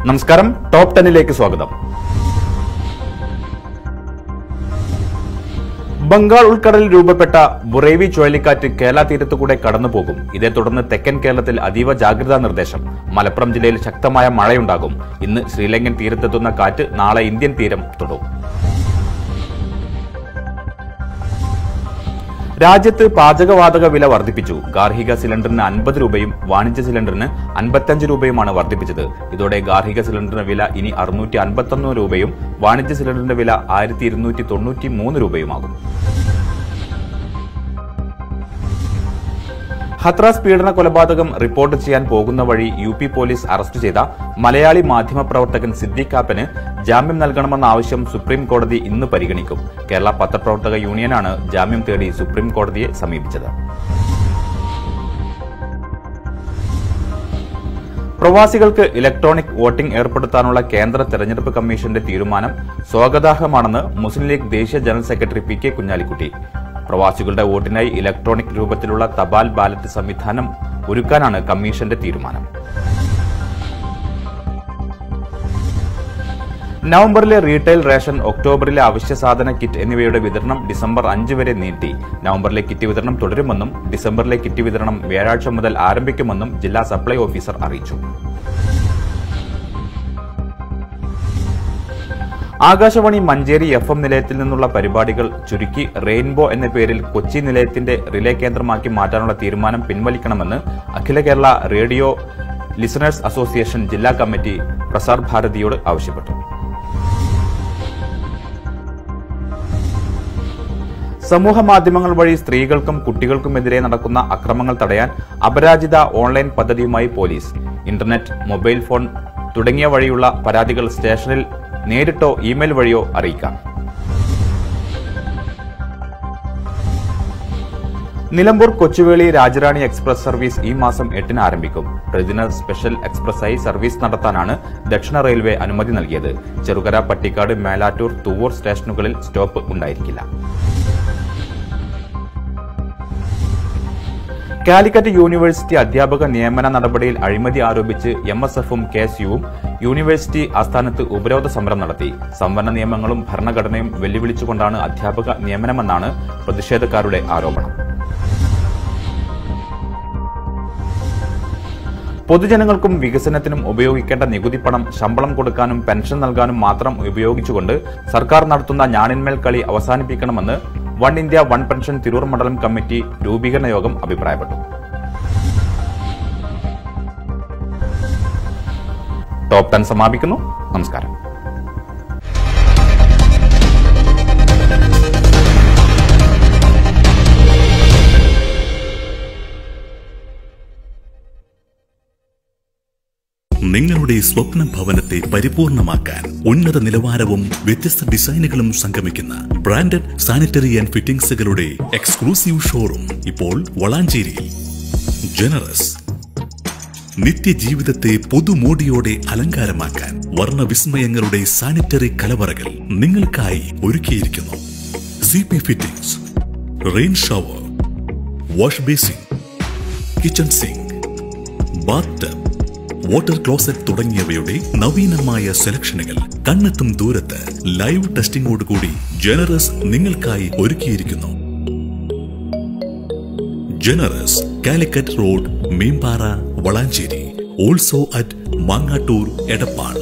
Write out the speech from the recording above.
നമസ്കാരം, ടോപ്പ് 10ലേക്ക് സ്വാഗതം. ബംഗാൾ ഉൾക്കടലിൽ രൂപപ്പെട്ട ബുറേവി ചുഴലിക്കാറ്റ് കേരള തീരത്തുകൂടെ കടന്നുപോകും. ഇതേ തുടർന്ന് തെക്കൻ കേരളത്തിൽ അതീവ ജാഗ്രതാ നിർദ്ദേശം. മലപ്പുറം ജില്ലയിൽ ശക്തമായ മഴയുണ്ടാകും. ഇന്ന് ശ്രീലങ്കൻ തീരത്തെത്തുന്ന കാറ്റ് നാളെ ഇന്ത്യൻ തീരം തൊടും. രാജ്യത്ത് പാചകവാതക വില വർദ്ധിപ്പിച്ചു. ഗാർഹിക സിലിണ്ടറിന് 50 രൂപയും വാണിജ്യ സിലിണ്ടറിന് 55 രൂപയുമാണ് വർദ്ധിപ്പിച്ചത്. ഇതോടെ ഗാർഹിക സിലിണ്ടറിന്റെ വില ഇനി 651 രൂപയും വാണിജ്യ സിലിണ്ടറിന്റെ വില 1293 രൂപയുമാകും. ഹത്രാസ് പീഡന കൊലപാതകം റിപ്പോർട്ട് ചെയ്യാൻ പോകുന്ന വഴി UP പോലീസ് അറസ്റ്റ് ചെയ്ത മലയാളി മാധ്യമപ്രവർത്തകൻ സിദ്ദീഖ് കാപ്പന് ജാമ്യം നൽകണമെന്ന ആവശ്യം സുപ്രീം കോടതി ഇന്ന് പരിഗണിക്കും. കേരള പത്രപ്രവർത്തക യൂണിയനാണ് ജാമ്യം തേടി സുപ്രീം കോടതിയെ സമീപിച്ചത്. പ്രവാസികൾക്ക് ഇലക്ട്രോണിക് വോട്ടിംഗ് ഏർപ്പെടുത്താനുള്ള കേന്ദ്ര തെരഞ്ഞെടുപ്പ് കമ്മീഷന്റെ തീരുമാനം സ്വാഗതാർഹമാണെന്ന് മുസ്ലിം ലീഗ് ദേശീയ ജനറൽ സെക്രട്ടറി PK കുഞ്ഞാലിക്കുട്ടി. പ്രവാസികളുടെ വോട്ടിനായി ഇലക്ട്രോണിക് രൂപത്തിലുള്ള തപാൽ ബാലറ്റ് സംവിധാനം ഒരുക്കാനാണ് കമ്മീഷന്റെ തീരുമാനം. നവംബറിലെ റീറ്റെയിൽ റേഷൻ, ഒക്ടോബറിലെ അവശ്യ സാധന കിറ്റ് എന്നിവയുടെ വിതരണം ഡിസംബർ 5 വരെ നീട്ടി. നവംബറിലെ കിറ്റ് വിതരണം തുടരുമെന്നും ഡിസംബറിലെ കിറ്റ് വിതരണം വ്യാഴാഴ്ച മുതൽ ആരംഭിക്കുമെന്നും ജില്ലാ സപ്ലൈ ഓഫീസർ അറിയിച്ചു. ആകാശവാണി മഞ്ചേരി FM നിലയത്തിൽ നിന്നുള്ള പരിപാടികൾ ചുരുക്കി റെയിൻബോ എന്ന പേരിൽ കൊച്ചി നിലയത്തിന്റെ റിലേ കേന്ദ്രമാക്കി മാറ്റാനുള്ള തീരുമാനം പിൻവലിക്കണമെന്ന് അഖില കേരള റേഡിയോ ലിസണേഴ്സ് അസോസിയേഷൻ ജില്ലാ കമ്മിറ്റി പ്രസാർ ഭാരതിയോട് ആവശ്യപ്പെട്ടു. സമൂഹമാധ്യമങ്ങൾ വഴി സ്ത്രീകൾക്കും കുട്ടികൾക്കുമെതിരെ നടക്കുന്ന അക്രമങ്ങൾ തടയാൻ അപരാജിത ഓൺലൈൻ പദ്ധതിയുമായി പോലീസ്. ഇന്റർനെറ്റ്, മൊബൈൽ ഫോൺ തുടങ്ങിയ വഴിയുള്ള പരാതികൾ സ്റ്റേഷനിൽ നേരിട്ടോ ഇമെയിൽ വഴിയോ അറിയിക്കാം. നിലമ്പൂർ കൊച്ചുവേളി രാജറാണി എക്സ്പ്രസ് സർവീസ് ഈ മാസം 8-ന് ആരംഭിക്കും. പ്രതിദിന സ്പെഷ്യൽ എക്സ്പ്രസായി സർവീസ് നടത്താനാണ് ദക്ഷിണ റെയിൽവേ അനുമതി നൽകിയത്. ചെറുകര, പട്ടിക്കാട്, മേലാറ്റൂർ, തുവൂർ സ്റ്റേഷനുകളിൽ സ്റ്റോപ്പ് ഉണ്ടായിരിക്കില്ല. കാലിക്കറ്റ് യൂണിവേഴ്സിറ്റി അധ്യാപക നിയമന നടപടിയിൽ അഴിമതി ആരോപിച്ച് MSFും KSUവും യൂണിവേഴ്സിറ്റി ആസ്ഥാനത്ത് ഉപരോധ സമരം നടത്തി. സംവരണ നിയമങ്ങളും ഭരണഘടനയും വെല്ലുവിളിച്ചുകൊണ്ടാണ് അധ്യാപക നിയമനമെന്നാണ് പ്രതിഷേധക്കാരുടെ ആരോപണം. പൊതുജനങ്ങൾക്കും വികസനത്തിനും ഉപയോഗിക്കേണ്ട നികുതി പണം ശമ്പളം കൊടുക്കാനും പെൻഷൻ നൽകാനും മാത്രം ഉപയോഗിച്ചുകൊണ്ട് സർക്കാർ നടത്തുന്ന ഞാണിന്മേൽ കളി അവസാനിപ്പിക്കണമെന്ന് one India one pension Tirur മണ്ഡലം കമ്മിറ്റി രൂപീകരണ യോഗം അഭിപ്രായപ്പെട്ടു. ടോപ്പ് 10 സമാപിക്കുന്നു. നമസ്കാരം. നിങ്ങളുടെ സ്വപ്ന ഭവനത്തെ പരിപൂർണമാക്കാൻ ഉന്നത നിലവാരവും വ്യത്യസ്ത ഡിസൈനുകളും സംഗമിക്കുന്ന ബ്രാൻഡഡ് സാനിറ്ററി ആൻഡ് ഫിറ്റിംഗ്സുകളുടെ എക്സ്ക്ലൂസീവ് ഷോറൂം ഇപ്പോൾ വളാഞ്ചേരിയിൽ. ജനറസ് നിത്യജീവിതത്തെ പുതുമോടിയോടെ അലങ്കാരമാക്കാൻ വർണ്ണവിസ്മയങ്ങളുടെ സാനിറ്ററി കലവറകൾ നിങ്ങൾക്കായി ഒരുക്കിയിരിക്കുന്നു. CP fittings, rain shower, wash basin, kitchen sink, Baat tub, water closet തുടങ്ങിയവയുടെ നവീനമായ സെലക്ഷനുകൾ കണ്ണെത്തും ദൂരത്ത് ലൈവ് ടെസ്റ്റിംഗോടുകൂടി ജനറസ് നിങ്ങൾക്കായി ഒരുക്കിയിരിക്കുന്നു. Generous, Calicut road, Meempara, Valanchery. Also at Mangattoor, Edappal.